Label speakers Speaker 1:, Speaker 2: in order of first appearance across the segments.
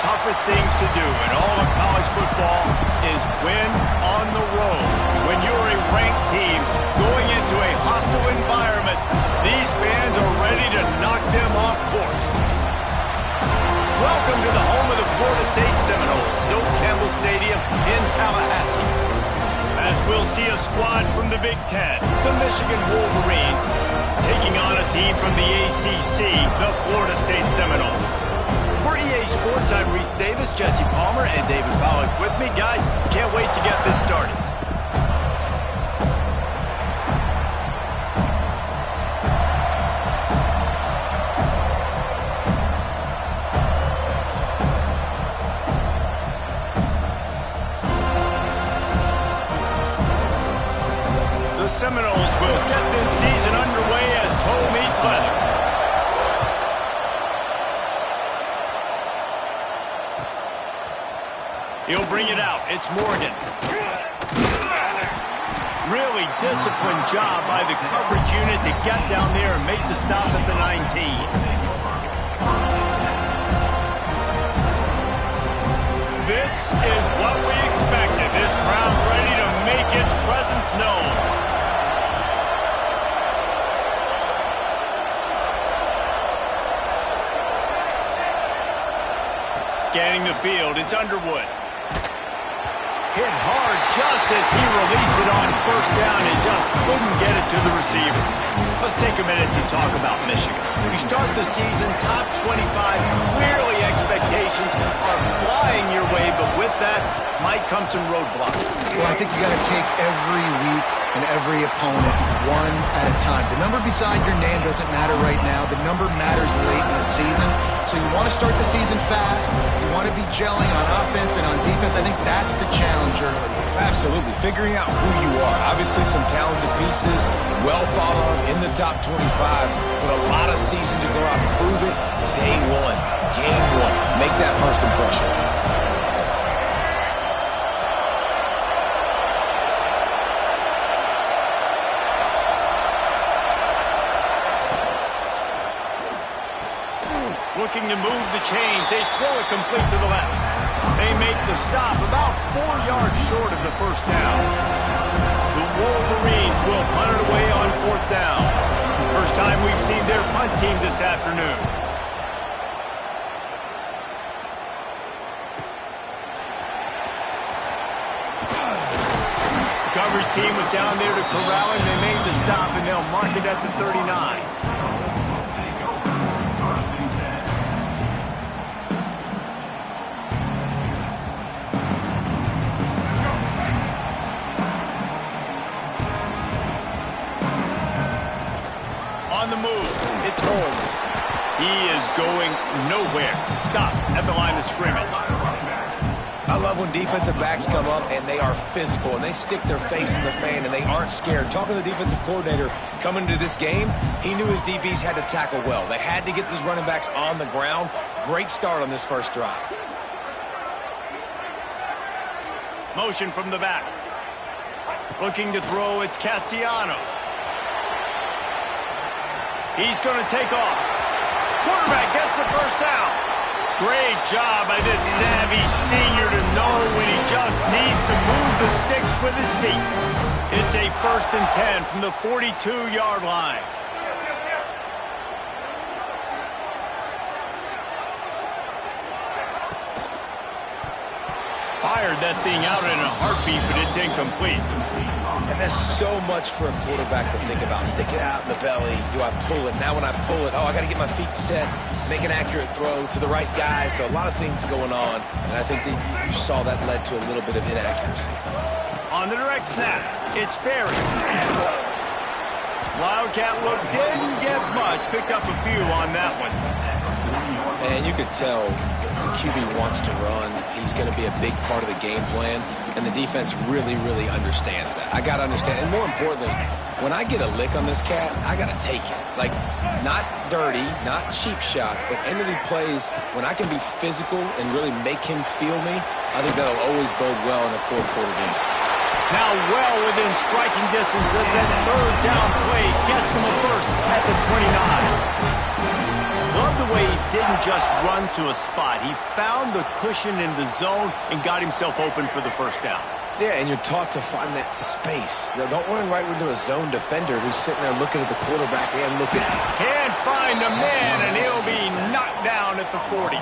Speaker 1: toughest things to do in all of college football is win on the road. When you're a ranked team going into a hostile environment, these fans are ready to knock them off course. Welcome to the home of the Florida State Seminoles, Doak Campbell Stadium in Tallahassee. As we'll see a squad from the Big Ten, the Michigan Wolverines, taking on a team from the ACC, the Florida State Seminoles. For EA Sports, I'm Reese Davis, Jesse Palmer, and David Pollack with me. Guys, can't wait to get this started. The Seminoles will get this season underway as toe meets leather. He'll bring it out. It's Morgan. Really disciplined job by the coverage unit to get down there and make the stop at the 19. This is what we expected. This crowd ready to make its presence known. Scanning the field, it's Underwood. Hit hard just as he released it on first down and just couldn't get it to the receiver. Let's take a minute to talk about Michigan. You start the season top 25, clearly expectations are flying your way, but with that might come some roadblocks.
Speaker 2: Well, I think you got to take every week and every opponent one at a time. The number beside your name doesn't matter right now. The number matters late in the season. So you want to start the season fast. You want to be gelling on offense and on defense. I think that's the challenge early.
Speaker 3: Absolutely. Figuring out who you are. Obviously some talented pieces, well thought of in the top 25, but a lot of season to go out and prove it. Day one, game one. Make that first impression.
Speaker 1: Looking to move the chains. They throw it complete to the left. They make the stop about 4 yards short of the first down. The Wolverines will punt it away on fourth down. First time we've seen their punt team this afternoon. The coverage team was down there to corral him. They made the stop, and they'll mark it at the 39. On the move, it's Holmes. He is going nowhere. Stop at the line of scrimmage.
Speaker 3: I love when defensive backs come up and they are physical and they stick their face in the fan and they aren't scared. Talking to the defensive coordinator coming into this game, he knew his DBs had to tackle well. They had to get these running backs on the ground. Great start on this first drive.
Speaker 1: Motion from the back. Looking to throw, it's Castellanos. He's going to take off. Quarterback gets the first down. Great job by this savvy senior to know when he just needs to move the sticks with his feet. It's a 1st and 10 from the 42-yard line. Fired that thing out in a heartbeat, but it's incomplete.
Speaker 3: And there's so much for a quarterback to think about. Stick it out in the belly. Do I pull it? Now when I pull it, I got to get my feet set, make an accurate throw to the right guy. So a lot of things going on, and I think that you saw that led to a little bit of inaccuracy.
Speaker 1: On the direct snap, it's Berry. Wildcat look didn't get much. Picked up a few on that one.
Speaker 3: And you could tell the QB wants to run. He's going to be a big part of the game plan, and the defense really, really understands that. I got to understand, and more importantly, when I get a lick on this cat, I got to take it. Like, not dirty, not cheap shots, but end of the plays, when I can be physical and really make him feel me, I think that'll always bode well in a fourth quarter game.
Speaker 1: Now well within striking distance as that third down play gets him a first at the 29. Love the way he didn't just run to a spot. He found the cushion in the zone and got himself open for the first down.
Speaker 3: Yeah, and you're taught to find that space. Now, don't run right into a zone defender who's sitting there looking at the quarterback and looking at him.
Speaker 1: Can't find a man, and he'll be knocked down at the 40.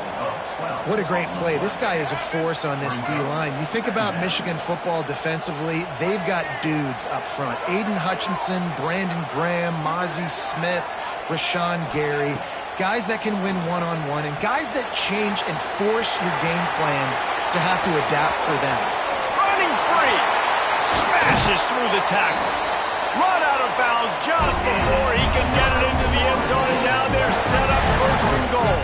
Speaker 2: What a great play. This guy is a force on this D-line. You think about Michigan football defensively, they've got dudes up front. Aiden Hutchinson, Brandon Graham, Mozzie Smith, Rashawn Gary. Guys that can win one-on-one and guys that change and force your game plan to have to adapt for them.
Speaker 1: Running free. Smashes through the tackle. Run out of bounds just before he can get it into the end zone, and now they're set up first and goal.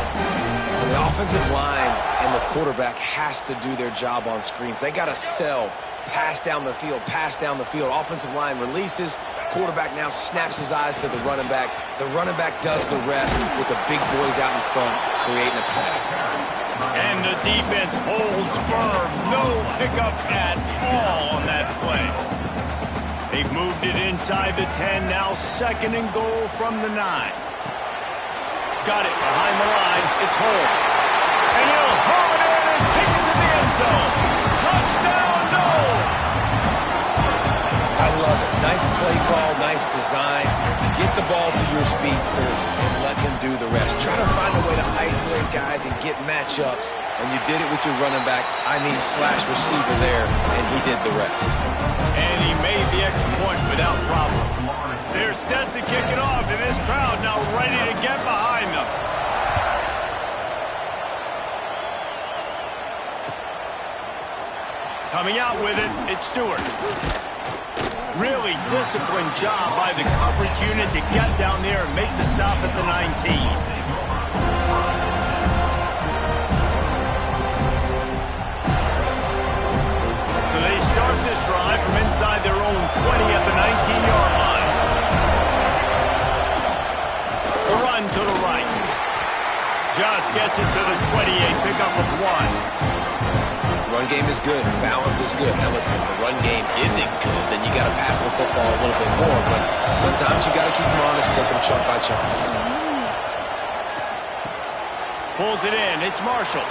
Speaker 3: And the offensive line and the quarterback has to do their job on screens. They got to sell. Pass down the field, pass down the field. Offensive line releases. Quarterback now snaps his eyes to the running back. The running back does the rest with the big boys out in front, creating a pass.
Speaker 1: And the defense holds firm. No pickup at all on that play. They've moved it inside the 10. Now second and goal from the 9. Got it behind the line. It's Holmes. And he'll haul it in and take it to the end zone. Touchdown, Knowles!
Speaker 3: I love it. Nice play call, nice design. Get the ball to your speedster and let him do the rest. Try to find a way to isolate guys and get matchups, and you did it with your running back. Slash receiver there, and he did the rest.
Speaker 1: And he made the extra point without problem. They're set to kick it off, and this crowd now ready to get behind them. Coming out with it, it's Stewart. Really disciplined job by the coverage unit to get down there and make the stop at the 19. So they start this drive from inside their own 20 at the 19-yard line. The run to the right. Just gets it to the 28, pickup of 1.
Speaker 3: Run game is good. Balance is good. Now listen, if the run game isn't good, then you got to pass the football a little bit more. But sometimes you got to keep them honest, take them chunk by chunk.
Speaker 1: Pulls it in. It's Marshall.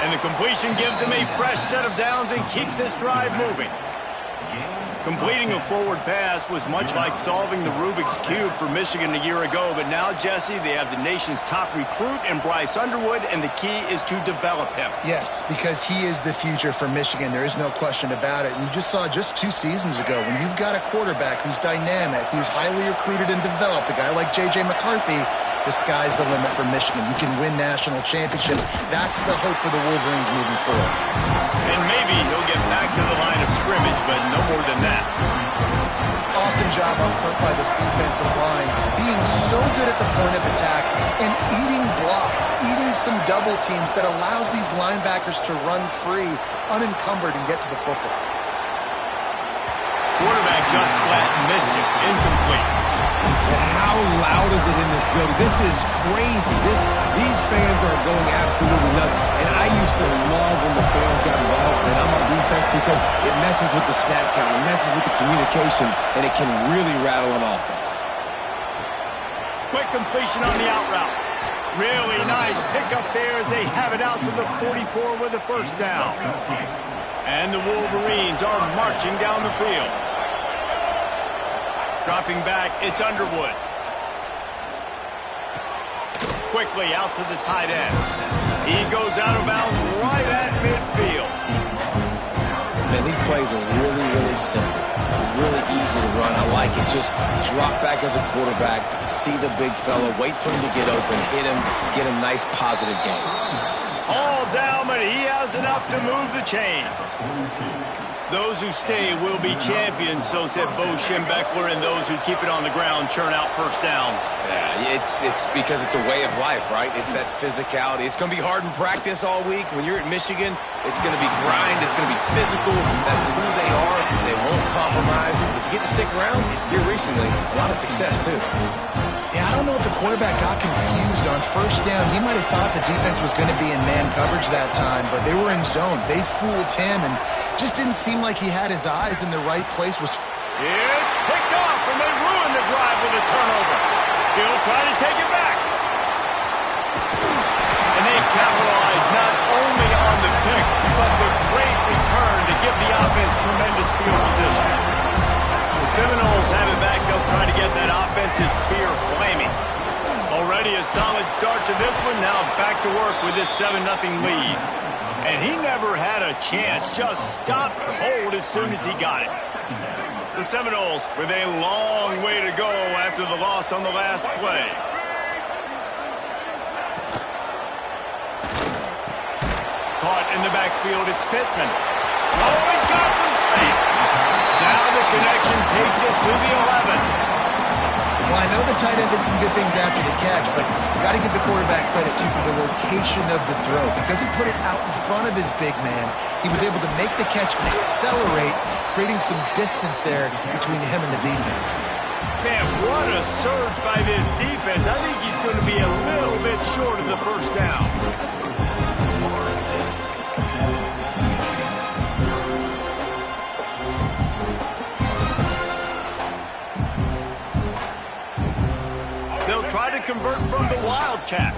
Speaker 1: And the completion gives him a fresh set of downs and keeps this drive moving. Completing a forward pass was much like solving the Rubik's Cube for Michigan a year ago, but now, Jesse, they have the nation's top recruit in Bryce Underwood, and the key is to develop him.
Speaker 2: Yes, because he is the future for Michigan. There is no question about it. And you just saw just 2 seasons ago, when you've got a quarterback who's dynamic, who's highly recruited and developed, a guy like J.J. McCarthy, the sky's the limit for Michigan. You can win national championships. That's the hope for the Wolverines moving forward.
Speaker 1: And maybe he'll get back to the line of scrimmage, but no more than that.
Speaker 2: Awesome job up front by this defensive line, being so good at the point of attack and eating blocks, eating some double teams that allows these linebackers to run free, unencumbered, and get to the football.
Speaker 1: Quarterback just flat missed it. Incomplete.
Speaker 3: And how loud is it in this building? This is crazy. These fans are going absolutely nuts. And I used to love when the fans got involved, and I'm on defense, because it messes with the snap count, it messes with the communication, and it can really rattle an offense.
Speaker 1: Quick completion on the out route. Really nice pickup there as they have it out to the 44 with a first down. And the Wolverines are marching down the field. Dropping back, it's Underwood. Quickly out to the tight end. He goes out of bounds right at midfield.
Speaker 3: Man, these plays are really, really simple. Really easy to run. I like it. Just drop back as a quarterback, see the big fella, wait for him to get open, hit him, get a nice positive game.
Speaker 1: All down, but he has enough to move the chains. Those who stay will be champions, so said Bo Schembechler, and those who keep it on the ground churn out first downs.
Speaker 3: Yeah, it's because it's a way of life, right? It's that physicality. It's going to be hard in practice all week. When you're at Michigan, it's going to be grind. It's going to be physical. That's who they are. They won't compromise. If you get to stick around, here recently, a lot of success, too.
Speaker 2: Yeah, I don't know if the quarterback got confused on first down. He might have thought the defense was going to be in man coverage that time, but they were in zone. They fooled him and just didn't seem like he had his eyes in the right place.
Speaker 1: It's picked off, and they ruined the drive with a turnover. He'll try to take it back. And they capitalize not only on the pick, but the great return to give the offense tremendous field position. The Seminoles have it back. They'll try to get that offensive spear flaming. Already a solid start to this one. Now back to work with this 7-0 lead. And he never had a chance. Just stopped cold as soon as he got it. The Seminoles with a long way to go after the loss on the last play. Caught in the backfield, it's Pittman. Oh, he's got some space. Now the connection takes it to the 11.
Speaker 2: Well, I know the tight end did some good things after the catch, but you got to give the quarterback credit, too, for the location of the throw. Because he put it out in front of his big man, he was able to make the catch and accelerate, creating some distance there between him and the defense.
Speaker 1: Man, what a surge by this defense. I think he's going to be a little bit short of the first down. They'll try to convert from the Wildcat.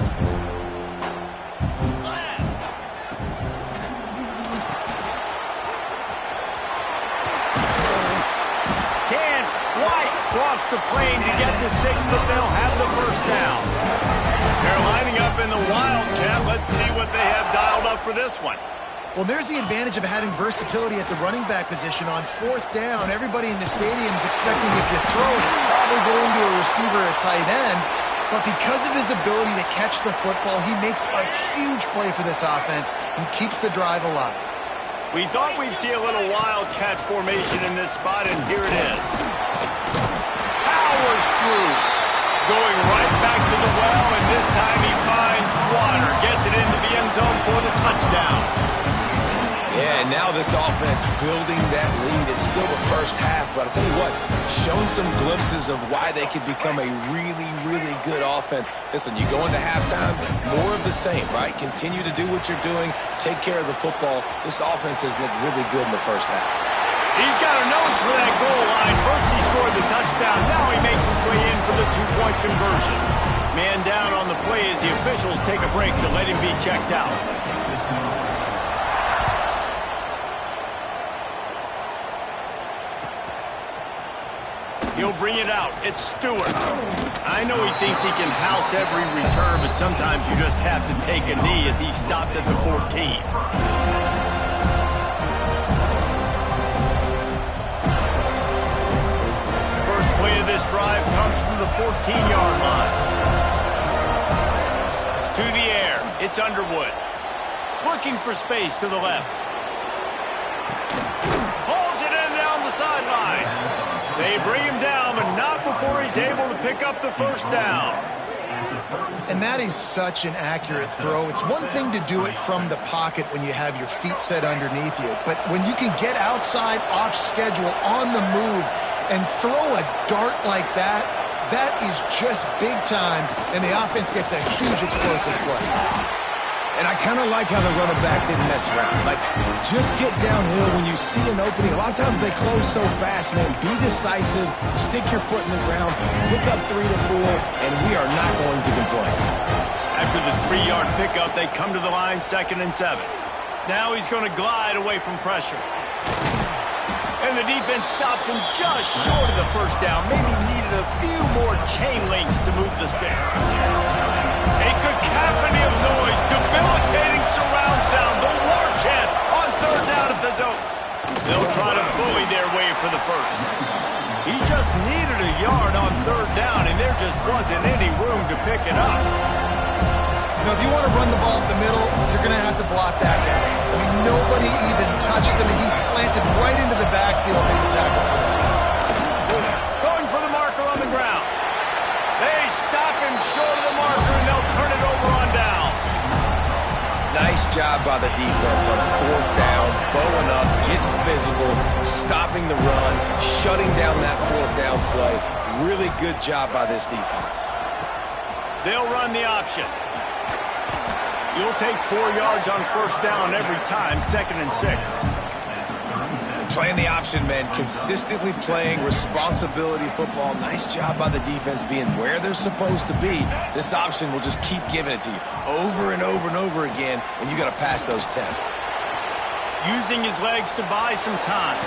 Speaker 1: Cross the plane to get the 6, but they'll have the first down. They're lining up in the Wildcat. Let's see what they have dialed up for this one.
Speaker 2: Well, there's the advantage of having versatility at the running back position. On fourth down, everybody in the stadium is expecting if you throw it, it's probably going to a receiver or tight end. But because of his ability to catch the football, he makes a huge play for this offense and keeps the drive alive.
Speaker 1: We thought we'd see a little Wildcat formation in this spot, and here it is. Powers through. Going right back to the well, and this time he finds water. Gets it into the end zone for the touchdown.
Speaker 3: Yeah, and now this offense building that lead. It's still the first half, but I'll tell you what, showing some glimpses of why they could become a really, really good offense. Listen, you go into halftime, more of the same, right? Continue to do what you're doing, take care of the football. This offense has looked really good in the first half.
Speaker 1: He's got a nose for that goal line. First he scored the touchdown. Now he makes his way in for the two-point conversion. Man down on the play as the officials take a break to let him be checked out. He'll bring it out. It's Stewart. I know he thinks he can house every return, but sometimes you just have to take a knee as he stopped at the 14. This drive comes from the 14-yard line. To the air, it's Underwood. Working for space to the left. Pulls it in down the sideline. They bring him down, but not before he's able to pick up the first down.
Speaker 2: And that is such an accurate throw. It's one thing to do it from the pocket when you have your feet set underneath you, but when you can get outside, off schedule, on the move, and throw a dart like that, that is just big time, and the offense gets a huge explosive play.
Speaker 3: And I kind of like how the running back didn't mess around. Like, just get downhill when you see an opening. A lot of times they close so fast, man. Be decisive, stick your foot in the ground, pick up 3 to 4, and we are not going to complain.
Speaker 1: After the 3-yard pickup, they come to the line, 2nd and 7. Now he's going to glide away from pressure. And the defense stops him just short of the first down. Maybe needed a few more chain links to move the sticks. A cacophony of noise, debilitating surround sound, the war chant on 3rd down at the Doak. They'll try to bully their way for the first. He just needed a yard on 3rd down, and there just wasn't any room to pick it up.
Speaker 2: You know, if you want to run the ball up the middle, you're going to have to block that guy. I mean, nobody even touched him, and he slanted right into the backfield and made the tackle for him.
Speaker 1: Going for the marker on the ground. They stop him short of the marker, and they'll turn it over on down.
Speaker 3: Nice job by the defense on 4th down, bowing up, getting physical, stopping the run, shutting down that 4th down play. Really good job by this defense.
Speaker 1: They'll run the option. You'll take 4 yards on 1st down every time, 2nd and 6.
Speaker 3: Playing the option, man. Consistently playing responsibility football. Nice job by the defense being where they're supposed to be. This option will just keep giving it to you over and over and over again, and you got to pass those tests.
Speaker 1: Using his legs to buy some time.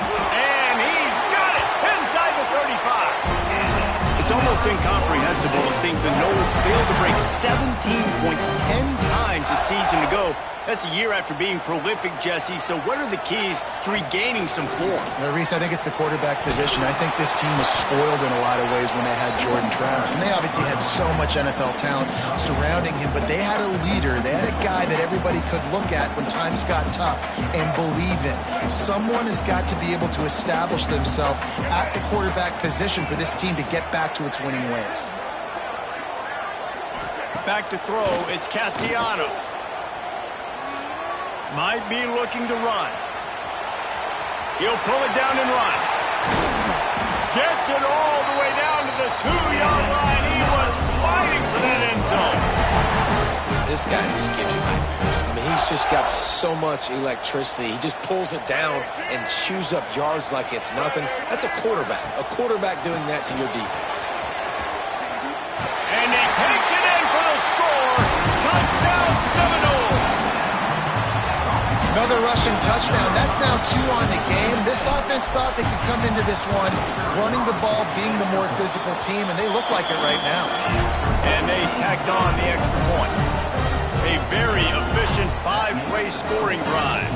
Speaker 1: And he's got it inside the 35. It's almost incomprehensible to think the Noles failed to break 17 points 10 times this season to go. That's a year after being prolific, Jesse. So what are the keys to regaining some form?
Speaker 2: Reese, I think it's the quarterback position. I think this team was spoiled in a lot of ways when they had Jordan Travis. And they obviously had so much NFL talent surrounding him, but they had a leader. They had a guy that everybody could look at when times got tough and believe in. Someone has got to be able to establish themselves at the quarterback position for this team to get back to its winning ways.
Speaker 1: Back to throw, it's Castellanos. Might be looking to run. He'll pull it down and run. Gets it all the way down to the 2-yard line. He was fighting for that end zone.
Speaker 3: This guy just gives you nightmares. I mean, he's just got so much electricity. He just pulls it down and chews up yards like it's nothing. That's a quarterback. A quarterback doing that to your defense.
Speaker 1: And he takes it in for the score. Touchdown Seminoles.
Speaker 2: Another rushing touchdown. That's now 2 on the game. This offense thought they could come into this one running the ball, being the more physical team, and they look like it right now.
Speaker 1: And they tacked on the extra point. A very efficient 5-play scoring drive.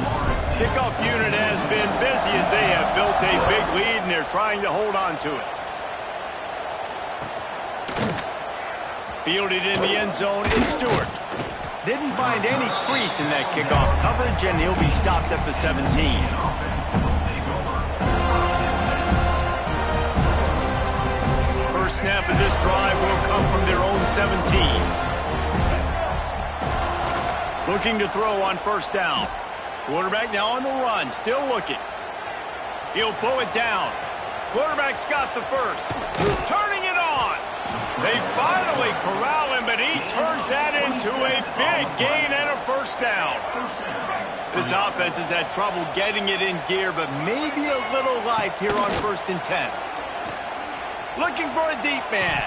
Speaker 1: Kickoff unit has been busy as they have built a big lead, and they're trying to hold on to it. Fielded in the end zone, it's Stewart. Didn't find any crease in that kickoff coverage, and he'll be stopped at the 17. First snap of this drive will come from their own 17. Looking to throw on first down. Quarterback now on the run, still looking. He'll pull it down. Quarterback's got the first. Turning it on. They finally corral him, but he turns that into a big gain and a first down. This offense has had trouble getting it in gear, but maybe a little life here on 1st and 10. Looking for a deep man.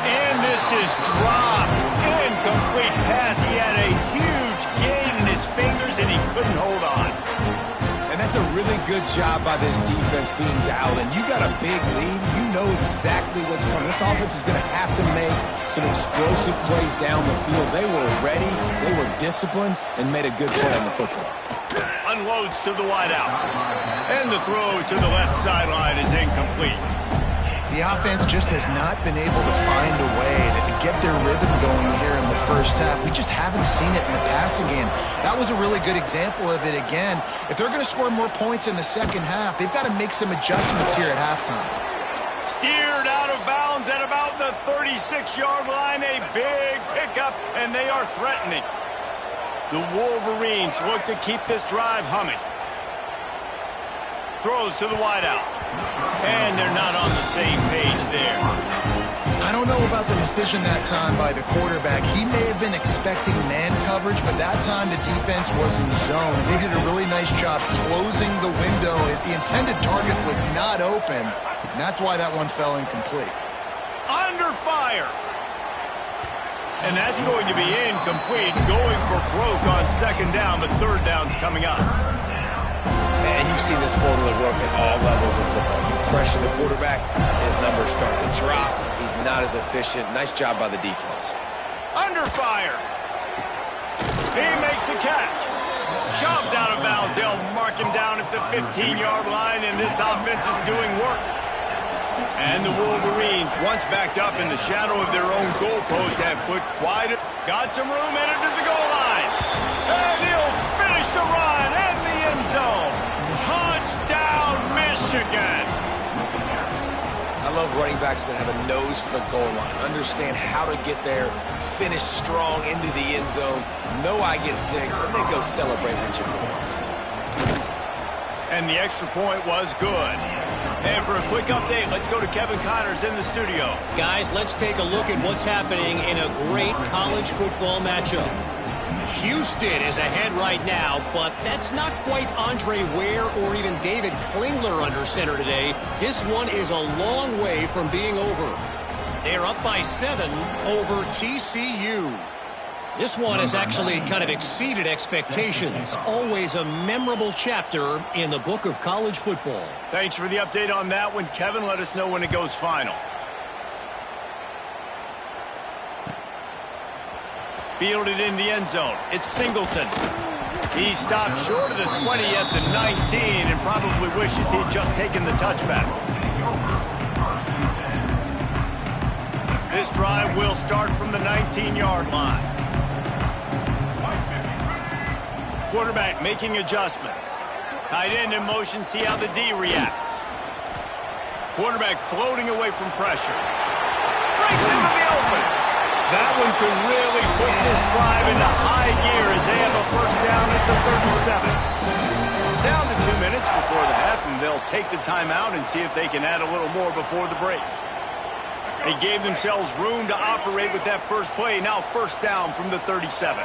Speaker 1: And this is dropped. Incomplete pass. He had a huge gain in his fingers, and he couldn't hold on.
Speaker 3: And that's a really good job by this defense being dialed in. You got a big lead. You know exactly what's coming. This offense is going to have to make some explosive plays down the field. They were ready, they were disciplined, and made a good play on the football.
Speaker 1: Unloads to the wideout. And the throw to the left sideline is incomplete.
Speaker 2: The offense just has not been able to find a way to get their rhythm going here in the first half. We just haven't seen it in the passing game. That was a really good example of it again. If they're going to score more points in the second half, they've got to make some adjustments here at halftime.
Speaker 1: Steered out of bounds at about the 36-yard line. A big pickup, and they are threatening. The Wolverines look to keep this drive humming. Throws to the wideout. And they're not on the same page there.
Speaker 2: I don't know about the decision that time by the quarterback. He may have been expecting man coverage, but that time the defense was in zone. They did a really nice job closing the window. The intended target was not open, and that's why that one fell incomplete.
Speaker 1: Under fire. And that's going to be incomplete. Going for broke on second down, but third down's coming up.
Speaker 3: And you've seen this formula work at all levels of football. You pressure the quarterback, his numbers start to drop. He's not as efficient. Nice job by the defense.
Speaker 1: Under fire. He makes a catch. Shoved out of bounds. They'll mark him down at the 15-yard line, and this offense is doing work. And the Wolverines, once backed up in the shadow of their own goalpost, have put quite a... Got some room, headed to the goal line. And he'll finish the run in the end zone. Touchdown, Michigan.
Speaker 3: I love running backs that have a nose for the goal line. Understand how to get there, finish strong into the end zone, know I get 6, and then go celebrate with your boys.
Speaker 1: And the extra point was good. And for a quick update, let's go to Kevin Connors in the studio.
Speaker 4: Guys, let's take a look at what's happening in a great college football matchup. Houston is ahead right now, but that's not quite Andre Ware or even David Klingler under center today. This one is a long way from being over. They're up by 7 over TCU. This one has actually kind of exceeded expectations. Always a memorable chapter in the book of college football.
Speaker 1: Thanks for the update on that one, Kevin. Let us know when it goes final. Fielded in the end zone. It's Singleton. He stopped short of the 20 at the 19 and probably wishes he'd just taken the touchback. This drive will start from the 19-yard line. Quarterback making adjustments. Tight end in motion, see how the D reacts. Quarterback floating away from pressure. Breaks into the open. That one could really put this drive into high gear as they have a first down at the 37. Down to 2 minutes before the half, and they'll take the timeout and see if they can add a little more before the break. They gave themselves room to operate with that first play. Now first down from the 37.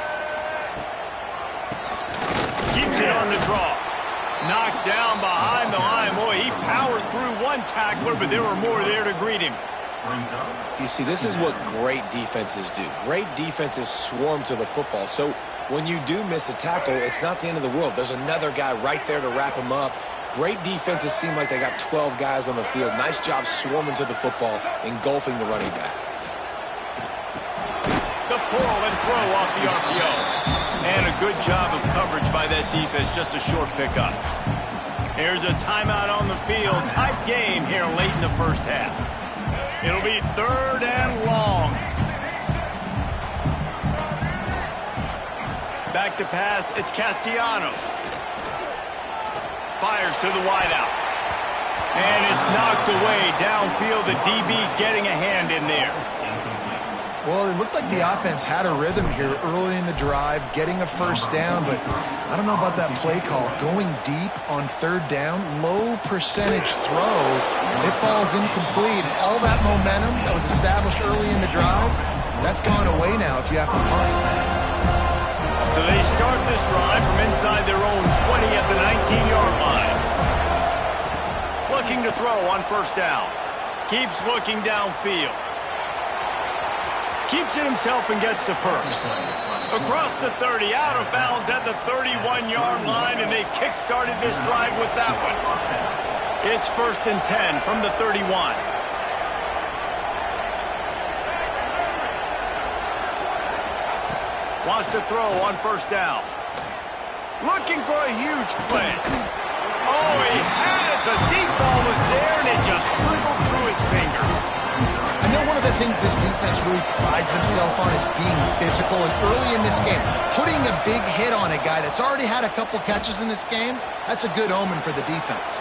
Speaker 1: Keeps it on the draw. Knocked down behind the line. Boy, he powered through one tackler, but there were more there to greet him.
Speaker 3: You see, this is what great defenses do. Great defenses swarm to the football. So when you do miss a tackle, it's not the end of the world. There's another guy right there to wrap him up. Great defenses seem like they got 12 guys on the field. Nice job swarming to the football, engulfing the running back.
Speaker 1: The pull and throw off the RPO. And a good job of coverage by that defense. Just a short pickup. Here's a timeout on the field. Tight game here late in the first half. It'll be 3rd and long. Back to pass. It's Castellanos. Fires to the wideout. And it's knocked away downfield. The DB getting a hand in there.
Speaker 2: Well, it looked like the offense had a rhythm here early in the drive, getting a first down, but I don't know about that play call. Going deep on 3rd down, low percentage throw, it falls incomplete. All that momentum that was established early in the drive, that's gone away now if you have to punt.
Speaker 1: So they start this drive from inside their own 20 at the 19-yard line. Looking to throw on first down. Keeps looking downfield. Keeps it himself and gets to first. Across the 30, out of bounds at the 31-yard line, and they kick-started this drive with that one. It's 1st and 10 from the 31. Wants to throw on first down. Looking for a huge play. Oh, he had it. The deep ball was there, and it just dribbled through his fingers.
Speaker 2: I know one of the things this defense really prides themselves on is being physical, and early in this game, putting a big hit on a guy that's already had a couple catches in this game, that's a good omen for the defense.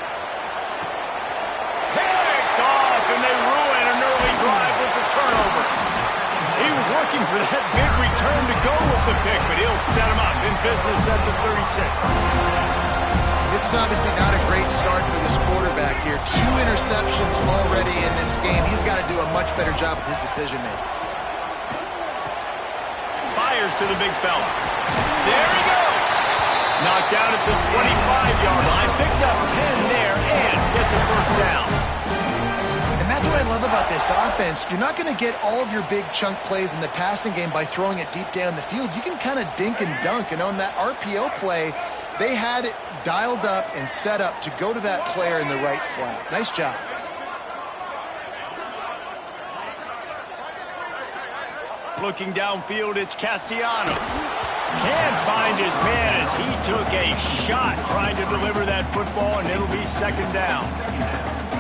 Speaker 1: Picked off, and they ruin an early drive with the turnover. He was looking for that big return to go with the pick, but he'll set him up in business at the 36.
Speaker 2: This is obviously not a great start for this quarterback here. 2 interceptions already in this game. He's got to do a much better job with his decision-making.
Speaker 1: Fires to the big fella. There he goes. Knocked down at the 25-yard line. Picked up 10 there and gets a first down.
Speaker 2: And that's what I love about this offense. You're not going to get all of your big chunk plays in the passing game by throwing it deep down the field. You can kind of dink and dunk. And on that RPO play, they had it dialed up and set up to go to that player in the right flat. Nice job.
Speaker 1: Looking downfield, it's Castellanos. Can't find his man as he took a shot trying to deliver that football, and it'll be 2nd down.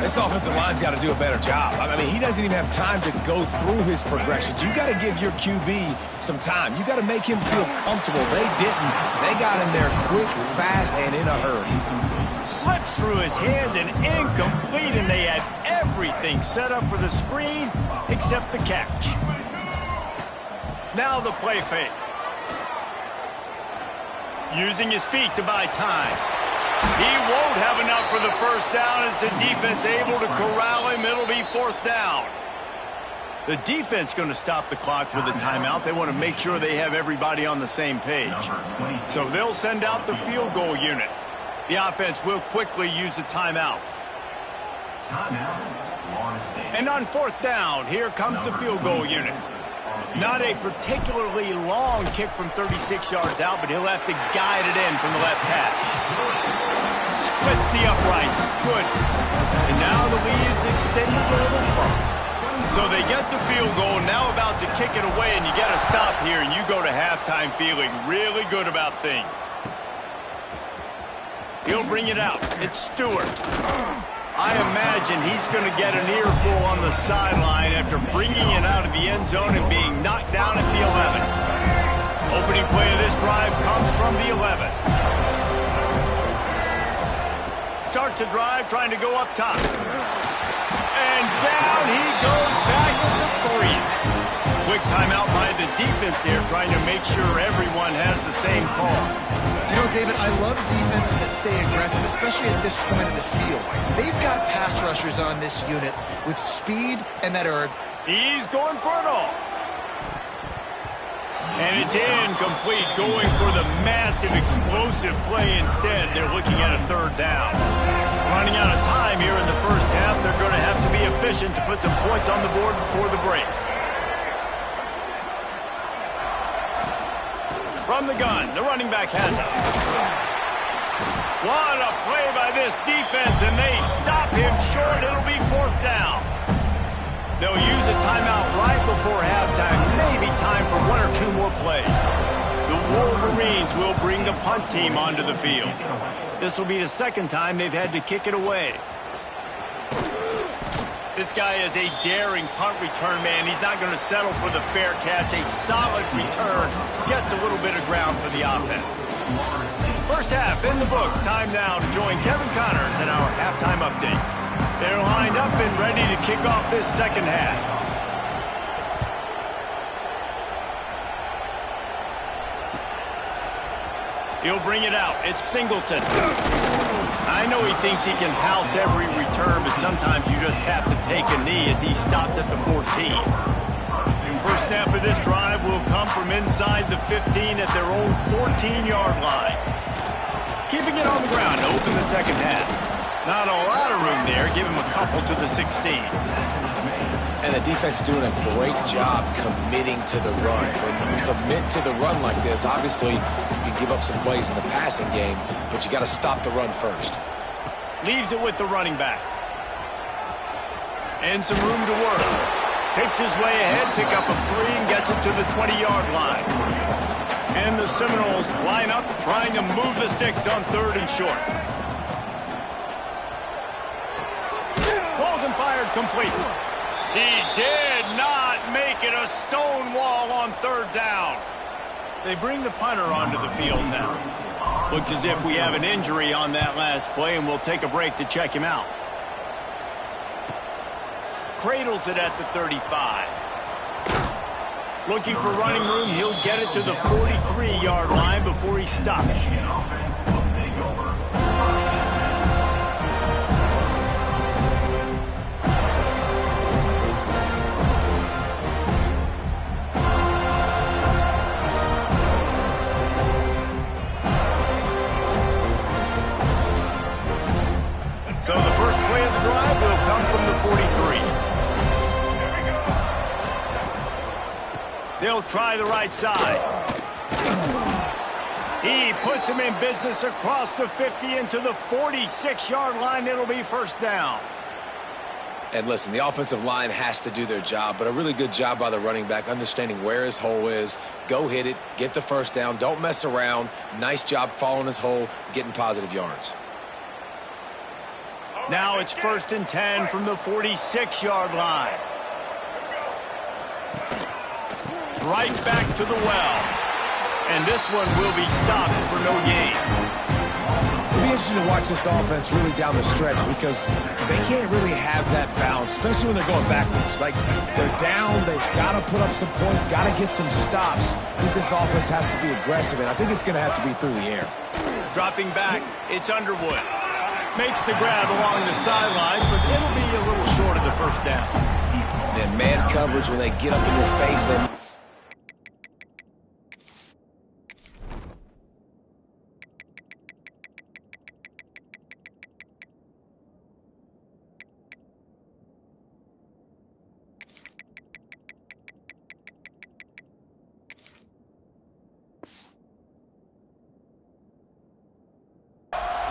Speaker 3: This offensive line's got to do a better job. I mean, he doesn't even have time to go through his progressions. You got to give your QB some time. You got to make him feel comfortable. They didn't. They got in there quick, fast, and in a hurry.
Speaker 1: Slips through his hands and incomplete, and they had everything set up for the screen except the catch. Now the play fake. Using his feet to buy time. He won't have enough for the first down as the defense able to corral him. It'll be 4th down. The defense going to stop the clock with a timeout. They want to make sure they have everybody on the same page. So they'll send out the field goal unit. The offense will quickly use a timeout. And on fourth down, here comes the field goal unit. Not a particularly long kick from 36 yards out, but he'll have to guide it in from the left hash. Splits the uprights. Good. And now the lead is extended a little further. So they get the field goal, now about to kick it away, and you got to stop here, and you go to halftime feeling really good about things. He'll bring it out. It's Stewart. I imagine he's going to get an earful on the sideline after bringing it out of the end zone and being knocked down at the 11. Opening play of this drive comes from the 11. Starts a drive trying to go up top. And down he goes back at the 3. Quick timeout by the defense there, trying to make sure everyone has the same call.
Speaker 2: You know, David, I love defenses that stay aggressive, especially at this point in the field. They've got pass rushers on this unit with speed and that are...
Speaker 1: He's going for it all. And it's incomplete, going for the massive, explosive play instead. They're looking at a third down. Running out of time here in the first half. They're going to have to be efficient to put some points on the board before the break. From the gun, the running back has it. What a play by this defense, and they stop him short. It'll be fourth down. They'll use a timeout right before halftime, maybe time for one or two more plays. The Wolverines will bring the punt team onto the field. This will be the second time they've had to kick it away. This guy is a daring punt return man. He's not going to settle for the fair catch. A solid return gets a little bit of ground for the offense. First half in the books. Time now to join Kevin Connors in our halftime update. They're lined up and ready to kick off this second half. He'll bring it out. It's Singleton. I know he thinks he can house every return, but sometimes you just have to take a knee as he stopped at the 14. First snap of this drive will come from inside the 15 at their own 14-yard line. Keeping it on the ground to open the second half. Not a lot of room there. Give him a couple to the 16.
Speaker 3: And the defense doing a great job committing to the run. When you commit to the run like this, obviously you can give up some plays in the passing game, but you got to stop the run first.
Speaker 1: Leaves it with the running back. And some room to work. Picks his way ahead, pick up a 3, and gets it to the 20-yard line. And the Seminoles line up, trying to move the sticks on third and short. Pulls and fired complete. He did not make it a stone wall on third down. They bring the punter onto the field now. Looks as if we have an injury on that last play, and we'll take a break to check him out. Cradles it at the 35. Looking for running room, he'll get it to the 43-yard line before he stops. So the first play of the drive will come from the 43. They'll try the right side. He puts him in business across the 50 into the 46-yard line. It'll be first down.
Speaker 3: And listen, the offensive line has to do their job, but a really good job by the running back, understanding where his hole is. Go hit it, get the first down, don't mess around. Nice job following his hole, getting positive yards.
Speaker 1: Now it's 1st and 10 from the 46-yard line. Right back to the well. And this one will be stopped for no gain.
Speaker 5: It'll be interesting to watch this offense really down the stretch because they can't really have that balance, especially when they're going backwards. Like, they're down, they've got to put up some points, got to get some stops. I think this offense has to be aggressive, and I think it's going to have to be through the air.
Speaker 1: Dropping back, it's Underwood. Makes the grab along the sidelines, but it'll be a little short of the first down.
Speaker 3: getting in. Man coverage when they get up in your face. Then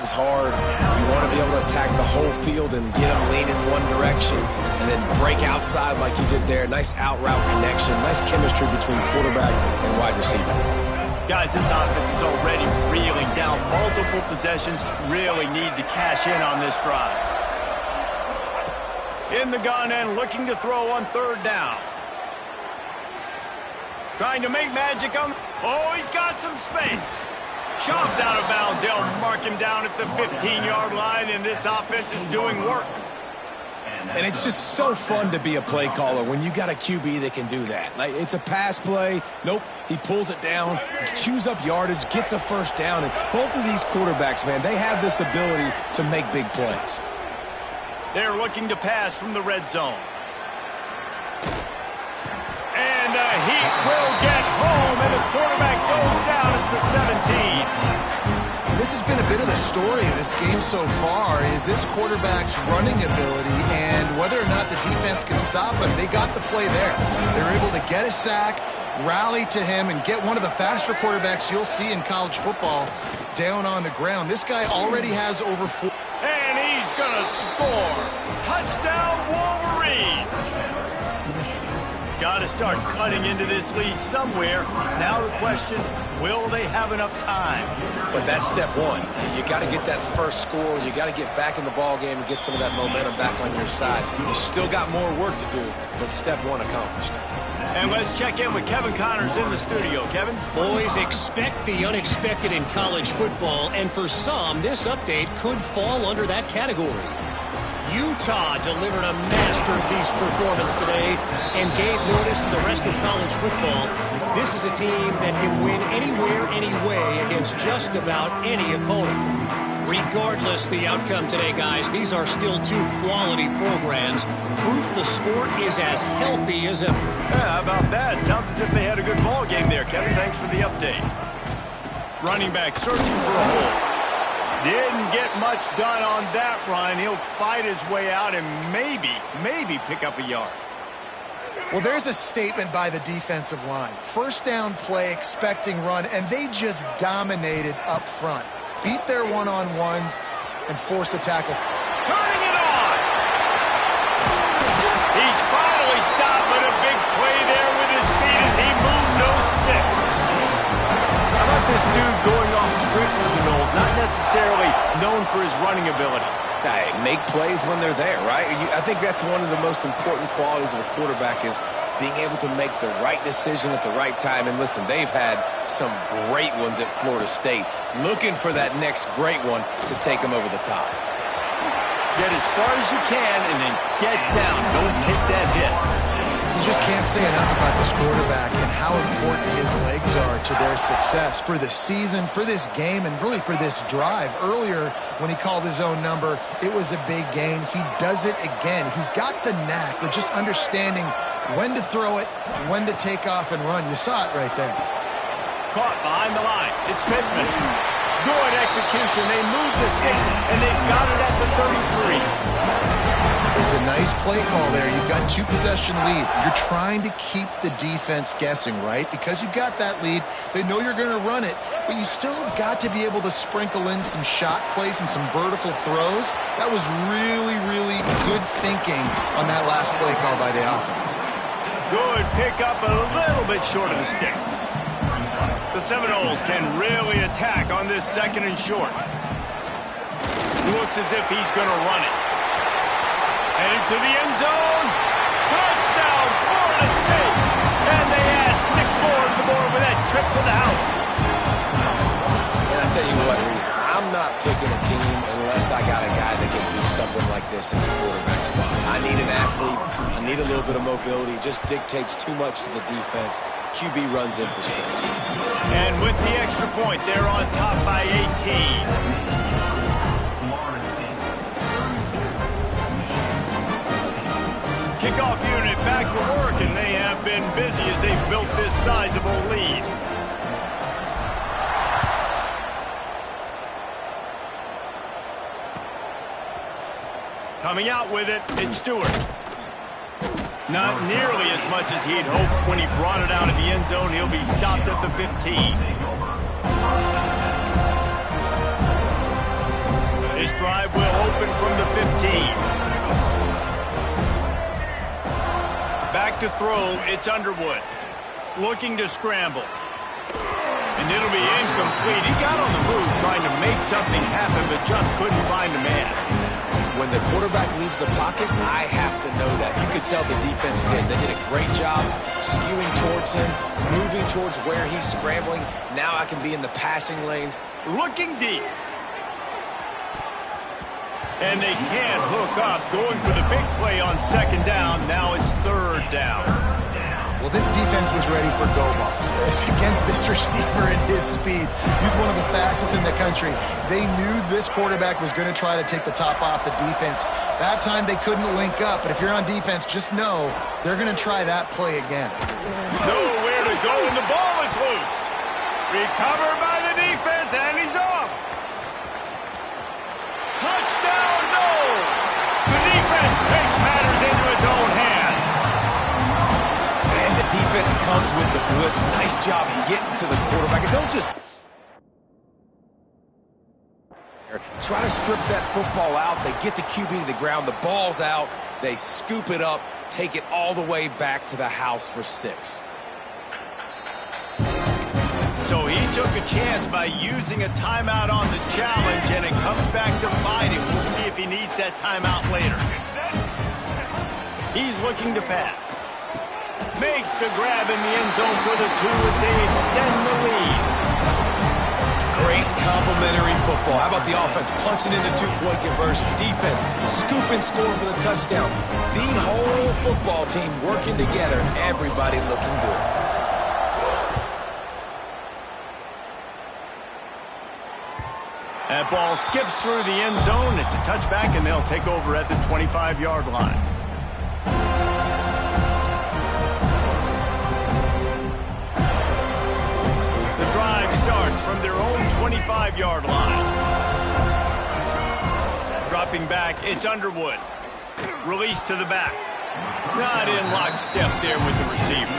Speaker 3: it's hard. You want to be able to attack the whole field and get them leaning one direction and then break outside like you did there. Nice out route connection. Nice chemistry between quarterback and wide receiver.
Speaker 1: Guys, this offense is already reeling down multiple possessions. Really need to cash in on this drive. In the gun and looking to throw on third down. Trying to make magic on. Oh, he's got some space. Shoved out of bounds. They'll mark him down at the 15-yard line, and this offense is doing work.
Speaker 5: And it's just so fun to be a play caller when you got a QB that can do that. Like, it's a pass play. Nope, he pulls it down, chews up yardage, gets a first down. And both of these quarterbacks, man, they have this ability to make big plays.
Speaker 1: They're looking to pass from the red zone. And the Heat will get home, and the quarterback goes down at the 17.
Speaker 2: This has been a bit of the story of this game so far, is this quarterback's running ability and whether or not the defense can stop him. They got the play there. They're able to get a sack, rally to him, and get one of the faster quarterbacks you'll see in college football down on the ground. This guy already has over 4.
Speaker 1: And he's going to score. Touchdown, Wolverines. Got to start cutting into this lead somewhere. Now the question, will they have enough time?
Speaker 3: But that's step one. You got to get that first score. You got to get back in the ball game and get some of that momentum back on your side. You still got more work to do, but step one accomplished.
Speaker 1: And let's check in with Kevin Connors in the studio. Kevin?
Speaker 4: Boys, expect the unexpected in college football, and for some, this update could fall under that category. Utah delivered a masterpiece performance today and gave notice to the rest of college football. This is a team that can win anywhere, anyway against just about any opponent. Regardless the outcome today, guys, these are still two quality programs. Proof the sport is as healthy as ever.
Speaker 1: Yeah, how about that? Sounds as if they had a good ball game there, Kevin. Thanks for the update. Running back searching for a hole. Didn't get much done on that run. He'll fight his way out and maybe pick up a yard.
Speaker 2: Well, there's a statement by the defensive line. First down play, expecting run, and they just dominated up front. Beat their one-on-ones and forced a tackle.
Speaker 1: Turning it on! He's finally stopped with a big play there with his speed as he moves those sticks. How about this dude going off script for the Noles? Not necessarily known for his running ability.
Speaker 3: Hey, make plays when they're there, right? I think that's one of the most important qualities of a quarterback is being able to make the right decision at the right time. And listen, they've had some great ones at Florida State. Looking for that next great one to take them over the top.
Speaker 1: Get as far as you can and then get down. Don't take that hit.
Speaker 2: You just can't say enough about this quarterback and how important his legs are to their success for the season, for this game, and really for this drive. Earlier, when he called his own number, it was a big gain. He does it again. He's got the knack for just understanding when to throw it, when to take off and run. You saw it right there.
Speaker 1: Caught behind the line. It's Pittman. Good execution. They moved the sticks, and they've got it at the 33.
Speaker 2: It's a nice play call there. You've got two-possession lead. You're trying to keep the defense guessing, right? Because you've got that lead, they know you're going to run it, but you still have got to be able to sprinkle in some shot plays and some vertical throws. That was really, really good thinking on that last play call by the offense.
Speaker 1: Good pickup, a little bit short of the sticks. The Seminoles can really attack on this second and short. Looks as if he's going to run it. Headed to the end zone. Touchdown, Florida State. And they add 6 more to the board with that trip to the house.
Speaker 3: And I tell you what, Reese, I'm not picking a team unless I got a guy that can do something like this in the quarterback spot. I need an athlete. I need a little bit of mobility. It just dictates too much to the defense. QB runs in for 6.
Speaker 1: And with the extra point, they're on top by 18. Kickoff unit back to work, and they have been busy as they've built this sizable lead. Coming out with it, it's Stewart. Not nearly as much as he'd hoped when he brought it out of the end zone. He'll be stopped at the 15. This drive will open from the 15. Back to throw, it's Underwood. Looking to scramble. And it'll be incomplete. He got on the move trying to make something happen, but just couldn't find a man.
Speaker 3: When the quarterback leaves the pocket, I have to know that. You could tell the defense did. They did a great job skewing towards him, moving towards where he's scrambling. Now I can be in the passing lanes.
Speaker 1: Looking deep. And they can't hook up. Going for the big play on second down. Now it's third down.
Speaker 2: Well, this defense was ready for go balls against this receiver and his speed. He's one of the fastest in the country. They knew this quarterback was going to try to take the top off the defense. That time they couldn't link up, but if you're on defense, just know they're going to try that play again.
Speaker 1: Nowhere to go, and the ball is loose. Recovered by the defense, and he's off. Touchdown, no! The defense takes matters into its own hands.
Speaker 3: And the defense comes with the blitz. Nice job getting to the quarterback. And don't just try to strip that football out. They get the QB to the ground. The ball's out. They scoop it up, take it all the way back to the house for 6.
Speaker 1: So he took a chance by using a timeout on the challenge, and it comes back to bite him. We'll see if he needs that timeout later. He's looking to pass. Makes the grab in the end zone for the 2 as they extend the lead.
Speaker 3: Great complimentary football. How about the offense punching in the 2-point conversion? Defense, scoop and score for the touchdown. The whole football team working together. Everybody looking good.
Speaker 1: That ball skips through the end zone. It's a touchback, and they'll take over at the 25-yard line. The drive starts from their own 25-yard line. Dropping back, it's Underwood. Release to the back. Not in lockstep there with the receiver.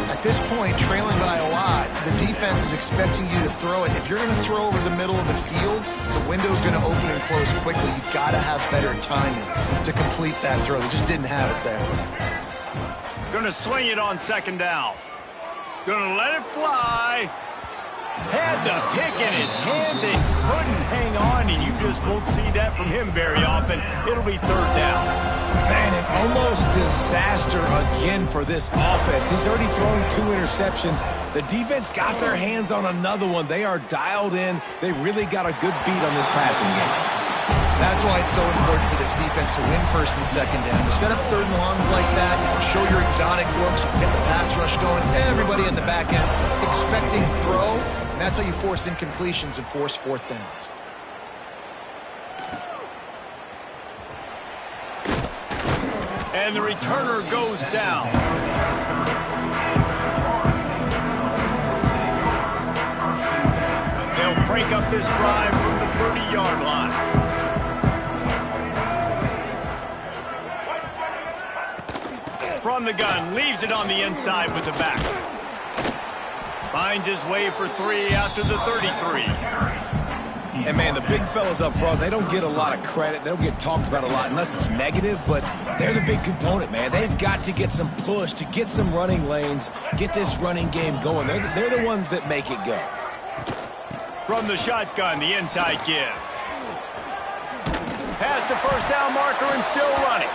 Speaker 2: At this point, trailing by a lot, the defense is expecting you to throw it. If you're going to throw over the middle of the field, the window's going to open and close quickly. You've got to have better timing to complete that throw. They just didn't have it there.
Speaker 1: Going to swing it on second down. Going to let it fly. Had the pick in his hands and couldn't hang on, and you just won't see that from him very often. It'll be third down.
Speaker 5: Man, an almost disaster again for this offense. He's already thrown 2 interceptions. The defense got their hands on another one. They are dialed in. They really got a good beat on this passing game.
Speaker 2: That's why it's so important for this defense to win first and second down. To set up third and longs like that, you can show your exotic looks, you can get the pass rush going, everybody in the back end expecting throw, and that's how you force incompletions and force fourth downs.
Speaker 1: And the returner goes down. They'll crank up this drive from the 30-yard line. From the gun, leaves it on the inside with the back. Finds his way for 3 out to the 33.
Speaker 5: And, man, the big fellas up front, they don't get a lot of credit. They don't get talked about a lot unless it's negative, but they're the big component, man. They've got to get some push, to get some running lanes, get this running game going. They're the ones that make it go.
Speaker 1: From the shotgun, the inside give. Past the first down marker and still running.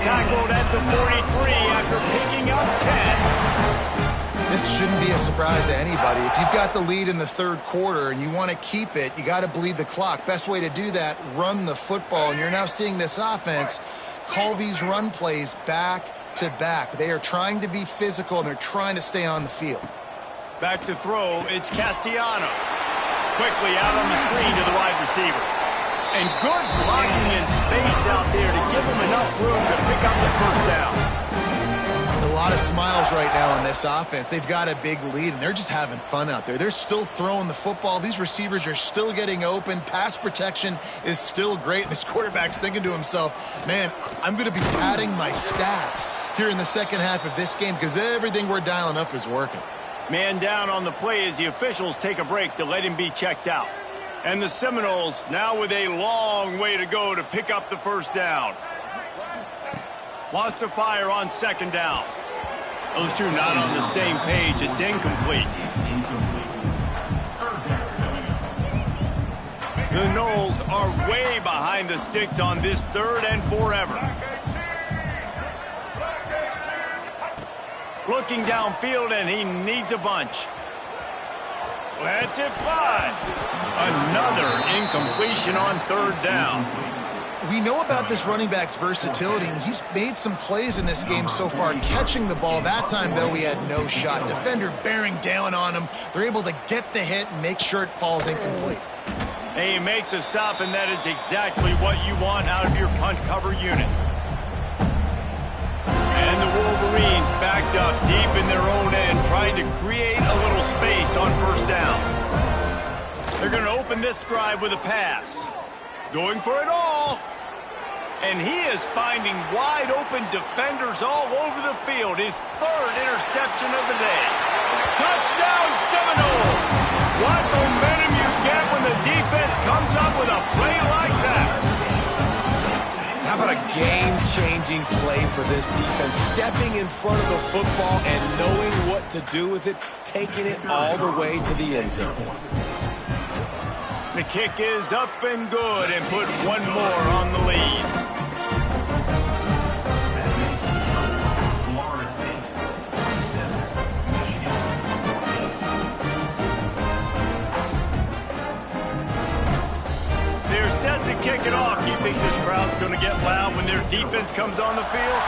Speaker 1: Tackled at the 43 after picking up 10.
Speaker 2: This shouldn't be a surprise to anybody. If you've got the lead in the third quarter and you want to keep it, you got to bleed the clock. Best way to do that, run the football. And you're now seeing this offense call these run plays back to back. They are trying to be physical, and they're trying to stay on the field.
Speaker 1: Back to throw, it's Castellanos. Quickly out on the screen to the wide receiver. And good blocking in space out there to give them enough room to pick up the first down.
Speaker 2: A lot of smiles right now on this offense. They've got a big lead, and they're just having fun out there. They're still throwing the football. These receivers are still getting open. Pass protection is still great. This quarterback's thinking to himself, man, I'm going to be padding my stats here in the second half of this game because everything we're dialing up is working.
Speaker 1: Man down on the play as the officials take a break to let him be checked out. And the Seminoles now with a long way to go to pick up the first down. Wants to fire on second down. Those two not on the same page. It's incomplete. The Noles are way behind the sticks on this third and forever. Looking downfield, and he needs a bunch. Lets it fly. Another incompletion on third down.
Speaker 2: We know about this running back's versatility, and he's made some plays in this game so far catching the ball. That time, though, he had no shot. Defender bearing down on him. They're able to get the hit and make sure it falls incomplete.
Speaker 1: They make the stop, and that is exactly what you want out of your punt cover unit. And the Wolverines backed up deep in their own end, trying to create a little space on first down. They're going to open this drive with a pass. Going for it all. And he is finding wide open defenders all over the field. His third interception of the day. Touchdown Seminoles! What momentum you get when the defense comes up with a play like that.
Speaker 5: How about a game-changing play for this defense? Stepping in front of the football and knowing what to do with it, taking it all the way to the end zone.
Speaker 1: The kick is up and good and put one more on the lead. They're set to kick it off. Do you think this crowd's going to get loud when their defense comes on the field?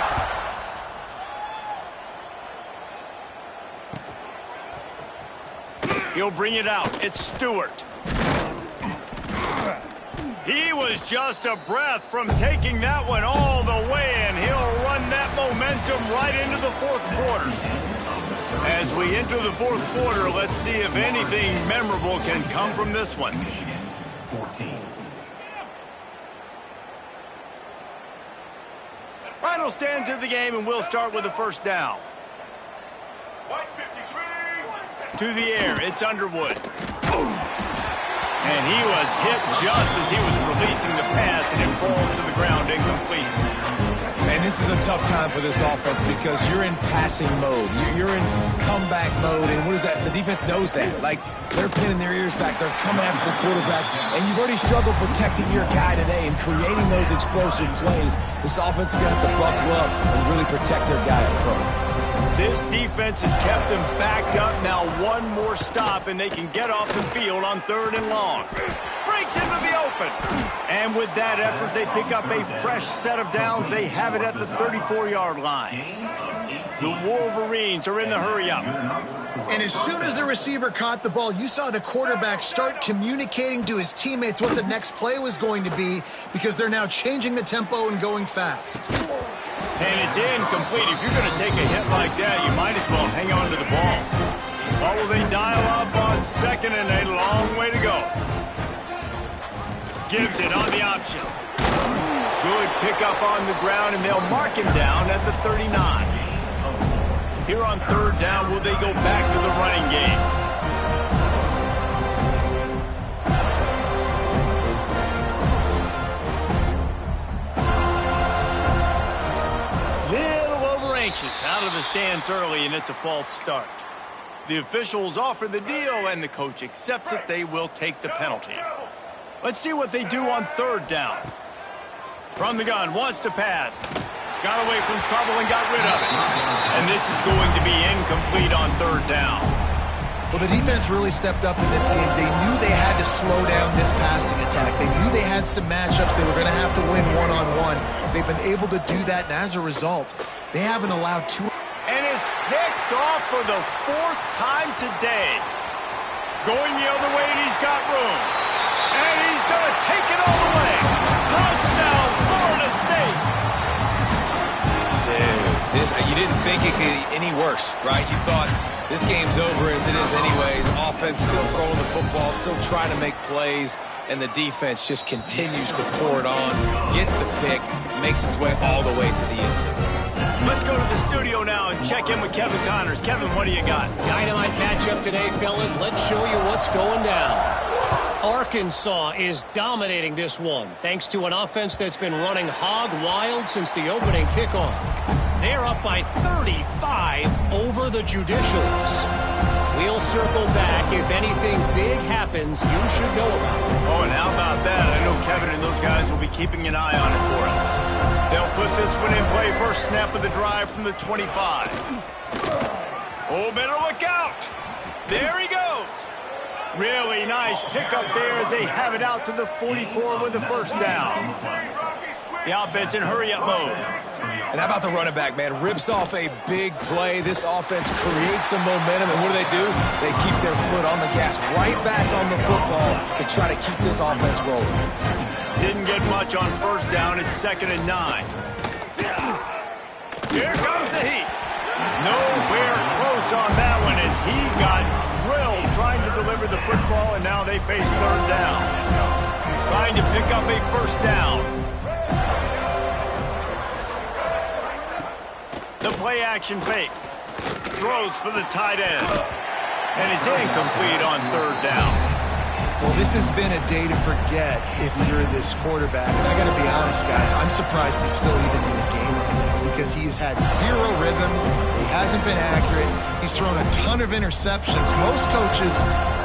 Speaker 1: He'll bring it out. It's Stewart. He was just a breath from taking that one all the way, and he'll run that momentum right into the fourth quarter. As we enter the fourth quarter, let's see if anything memorable can come from this one. Final stands of the game, and we'll start with the first down. To the air, it's Underwood. And he was hit just as he was releasing the pass, and it falls to the ground incomplete.
Speaker 5: Man, this is a tough time for this offense because you're in passing mode. You're in comeback mode, and what is that? The defense knows that. Like, they're pinning their ears back. They're coming after the quarterback, and you've already struggled protecting your guy today and creating those explosive plays. This offense is going to have to buckle up and really protect their guy up front.
Speaker 1: This defense has kept them backed up. Now one more stop, and they can get off the field on third and long. Breaks into the open. And with that effort, they pick up a fresh set of downs. They have it at the 34-yard line. The Wolverines are in the hurry-up.
Speaker 2: And as soon as the receiver caught the ball, you saw the quarterback start communicating to his teammates what the next play was going to be because they're now changing the tempo and going fast.
Speaker 1: And it's incomplete. If you're going to take a hit like that, you might as well hang on to the ball. Or will they dial up on second, and a long way to go. Gives it on the option. Good pickup on the ground, and they'll mark him down at the 39. Here on third down, will they go back to the running game? Anxious out of the stands early, and it's a false start. The officials offer the deal, and the coach accepts it. They will take the penalty. Let's see what they do on third down. From the gun, wants to pass. Got away from trouble and got rid of it. And this is going to be incomplete on third down.
Speaker 2: Well, the defense really stepped up in this game. They knew they had to slow down this passing attack. They knew they had some matchups they were going to have to win one-on-one. They've been able to do that, and as a result, they haven't allowed two.
Speaker 1: And it's picked off for the fourth time today. Going the other way, and he's got room. And he's going to take it all the way.
Speaker 3: You didn't think it could be any worse, right? You thought this game's over as it is anyways. Offense still throwing the football, still trying to make plays, and the defense just continues to pour it on, gets the pick, makes its way all the way to the end zone.
Speaker 1: Let's go to the studio now and check in with Kevin Connors. Kevin, what do you got?
Speaker 4: Dynamite matchup today, fellas. Let's show you what's going down. Arkansas is dominating this one, thanks to an offense that's been running hog wild since the opening kickoff. They're up by 35 over the Judicials. We'll circle back. If anything big happens, you should know about it.
Speaker 1: Oh, and how about that? I know Kevin and those guys will be keeping an eye on it for us. They'll put this one in play. First snap of the drive from the 25. Oh, better look out. There he goes. Really nice pickup there as they have it out to the 44 with the first down. The offense in hurry-up mode.
Speaker 3: And how about the running back, man? Rips off a big play. This offense creates some momentum, and what do? They keep their foot on the gas, right back on the football to try to keep this offense rolling.
Speaker 1: Didn't get much on first down. It's 2nd and 9. Here comes the heat. Nowhere close on that one as he got drilled trying to deliver the football, and now they face 3rd down. Trying to pick up a first down. The play action fake. Throws for the tight end. And it's incomplete on 3rd down.
Speaker 2: Well, this has been a day to forget if you're this quarterback. And I got to be honest, guys, I'm surprised he's still even in the game right now because he's had zero rhythm. He hasn't been accurate. He's thrown a ton of interceptions. Most coaches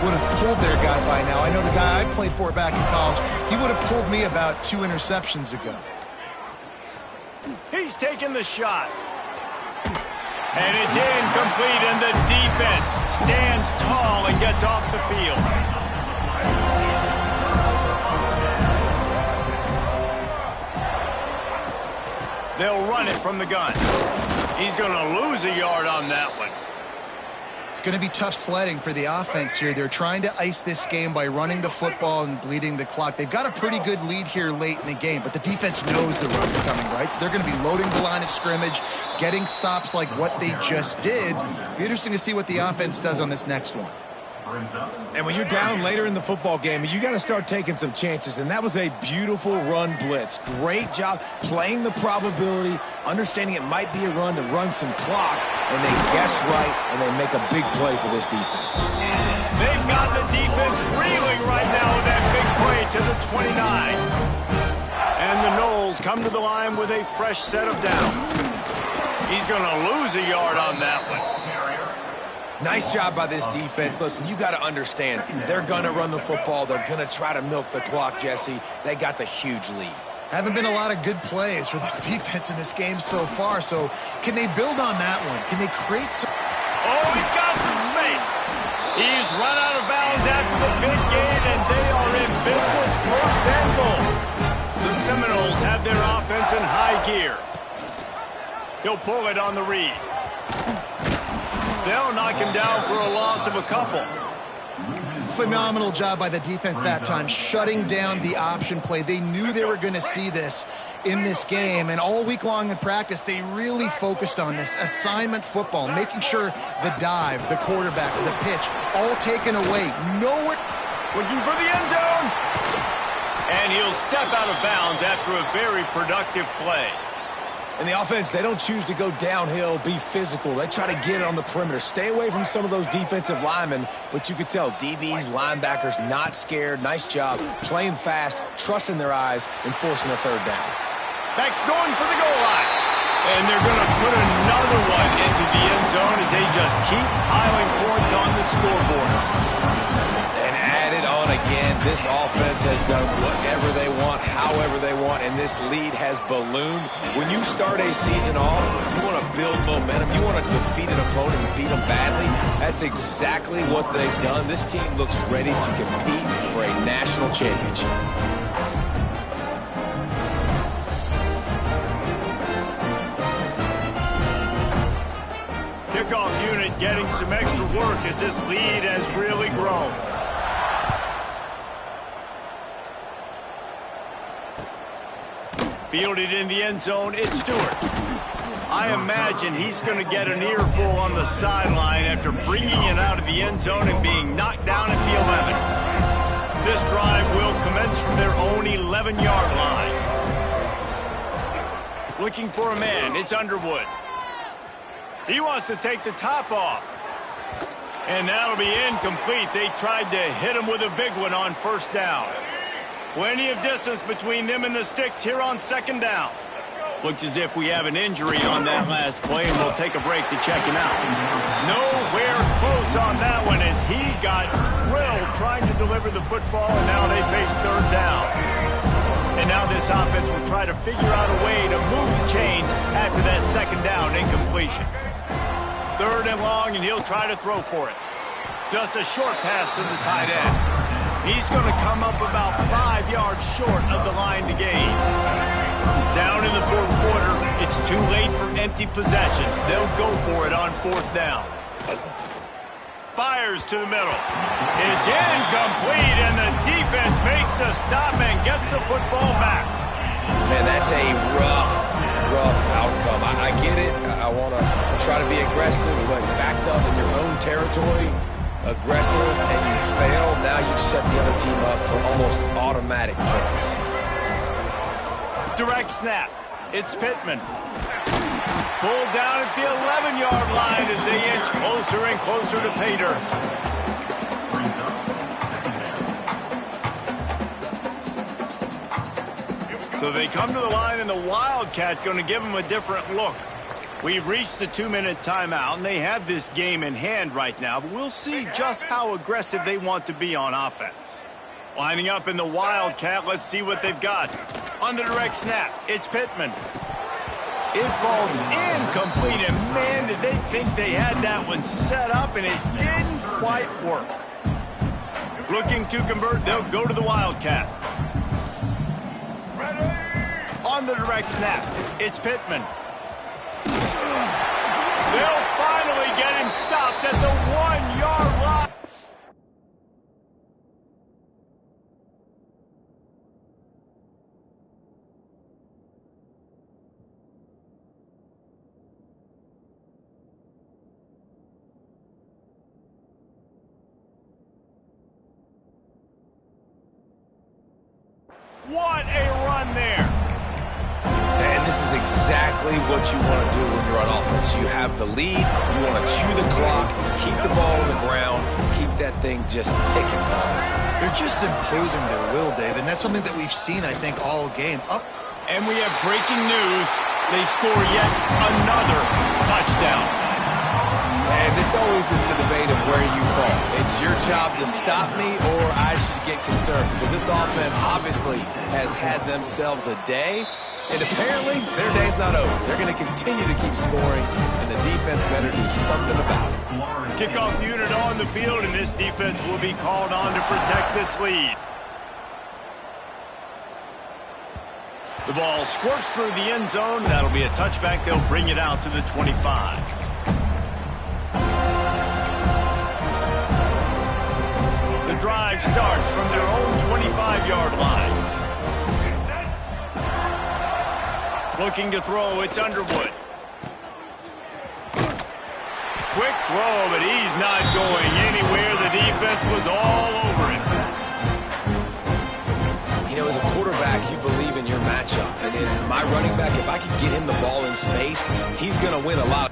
Speaker 2: would have pulled their guy by now. I know the guy I played for back in college, he would have pulled me about 2 interceptions ago.
Speaker 1: He's taking the shot. And it's incomplete, and the defense stands tall and gets off the field. They'll run it from the gun. He's going to lose a yard on that one.
Speaker 2: It's going to be tough sledding for the offense here. They're trying to ice this game by running the football and bleeding the clock. They've got a pretty good lead here late in the game, but the defense knows the run's coming, right? So they're going to be loading the line of scrimmage, getting stops like what they just did. Be interesting to see what the offense does on this next one.
Speaker 5: And when you're down later in the football game, you got to start taking some chances, and that was a beautiful run blitz. Great job playing the probability, understanding it might be a run to run some clock, and they guess right, and they make a big play for this defense.
Speaker 1: They've got the defense reeling right now with that big play to the 29. And the Noles come to the line with a fresh set of downs. He's going to lose a yard on that one.
Speaker 3: Nice job by this defense. Listen, you got to understand, they're going to run the football. They're going to try to milk the clock, Jesse. They got the huge lead.
Speaker 2: Haven't been a lot of good plays for this defense in this game so far, so can they build on that one? Can they create some...
Speaker 1: Oh, he's got some space. He's run out of bounds after the big gain, and they are in business. 1st and goal. The Seminoles have their offense in high gear. He'll pull it on the read. They'll knock him down for a loss of a couple.
Speaker 2: Phenomenal job by the defense that time, shutting down the option play. They knew they were going to see this in this game, and all week long in practice, they really focused on this assignment football, making sure the dive, the quarterback, the pitch, all taken away. Nowhere.
Speaker 1: Looking for the end zone. And he'll step out of bounds after a very productive play.
Speaker 5: And the offense, they don't choose to go downhill, be physical. They try to get it on the perimeter. Stay away from some of those defensive linemen, but you could tell DBs, linebackers, not scared. Nice job playing fast, trusting their eyes, and forcing a 3rd down.
Speaker 1: Backs going for the goal line. And they're going to put another one into the end zone as they just keep piling points on the scoreboard.
Speaker 3: And added on again, this offense has done whatever they want, however they want, and this lead has ballooned. When you start a season off, you want to build momentum. You want to defeat an opponent and beat them badly. That's exactly what they've done. This team looks ready to compete for a national championship.
Speaker 1: Kickoff unit getting some extra work as this lead has really grown. Fielded in the end zone, it's Stewart. I imagine he's going to get an earful on the sideline after bringing it out of the end zone and being knocked down at the 11. This drive will commence from their own 11-yard line. Looking for a man, it's Underwood. He wants to take the top off. And that'll be incomplete. They tried to hit him with a big one on first down. Plenty of distance between them and the sticks here on second down. Looks as if we have an injury on that last play, and we'll take a break to check him out. Nowhere close on that one as he got drilled trying to deliver the football, and now they face third down. And now this offense will try to figure out a way to move the chains after that second down incompletion. Third and long, and he'll try to throw for it. Just a short pass to the tight end. He's going to come up about 5 yards short of the line to gain. Down in the fourth quarter, it's too late for empty possessions. They'll go for it on fourth down. Fires to the middle. It's incomplete, and the defense makes a stop and gets the football back.
Speaker 3: Man, that's a rough outcome. I get it. I want to try to be aggressive, but backed up in your own territory, aggressive, and you fail. Now you've set the other team up for almost automatic points.
Speaker 1: Direct snap. It's Pittman. Pulled down at the 11-yard line as they inch closer and closer to pay dirt. So they come to the line, and the Wildcat going to give them a different look. We've reached the 2-minute timeout, and they have this game in hand right now, but we'll see just how aggressive they want to be on offense. Lining up in the Wildcat, let's see what they've got. On the direct snap, it's Pittman. It falls incomplete, and man, did they think they had that one set up, and it didn't quite work. Looking to convert, they'll go to the Wildcat. On the direct snap, it's Pittman. They'll finally get him stopped at the 1-yard line. What a run there.
Speaker 3: And this is exactly what you want to do when you're on offense. You have the lead, you want to chew the clock, keep the ball on the ground, keep that thing just ticking on.
Speaker 2: They're just imposing their will, Dave, and that's something that we've seen, I think, all game.
Speaker 1: And we have breaking news. They score yet another touchdown.
Speaker 3: And this always is the debate of where you fall. It's your job to stop me, or I should get concerned, because this offense obviously has had themselves a day. And apparently, their day's not over. They're going to continue to keep scoring, and the defense better do something about it.
Speaker 1: Kickoff unit on the field, and this defense will be called on to protect this lead. The ball squirts through the end zone. That'll be a touchback. They'll bring it out to the 25. The drive starts from their own 25-yard line. Looking to throw, it's Underwood. Quick throw, but he's not going anywhere. The defense was all over him.
Speaker 3: You know, as a quarterback, you believe in your matchup. And in my running back, if I can get him the ball in space, he's going to win a lot.